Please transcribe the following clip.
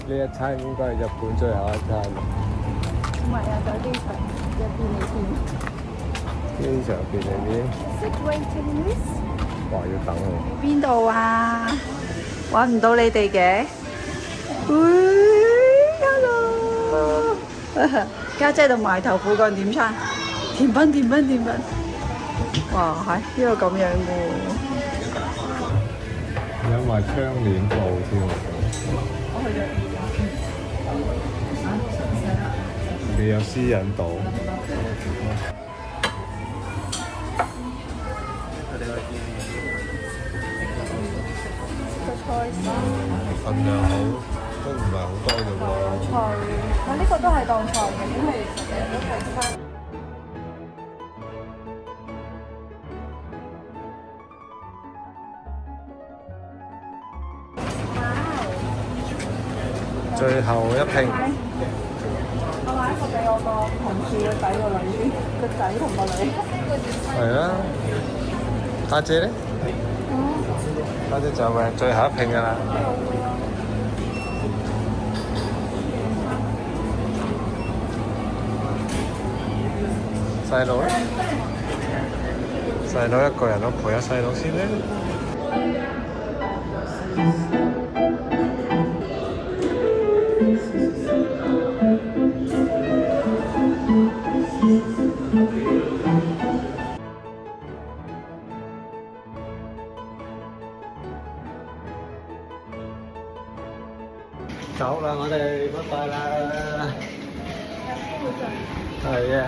呢一餐應該係日本最後一餐。唔係啊，在機場嘅便利店。機場便利店。Sit waiting list。話要等喎。邊度啊？揾唔到你哋嘅。Hello。家姐度埋頭苦幹點餐，甜品。哇，係呢個咁樣嘅喎。有埋窗簾布添喎。你有私隱度。份量好，都唔係好多啫喎。菜，呢個都係當菜嘅，因為成日都係餐。最後一拼。我買一個俾我個同事個仔個女，個仔同個女。係啊，家姐咧？家姐就係最後一拼㗎啦。細佬咧？細佬一個人，我陪下細佬先咧。走啦，我哋拜拜啦。係啊。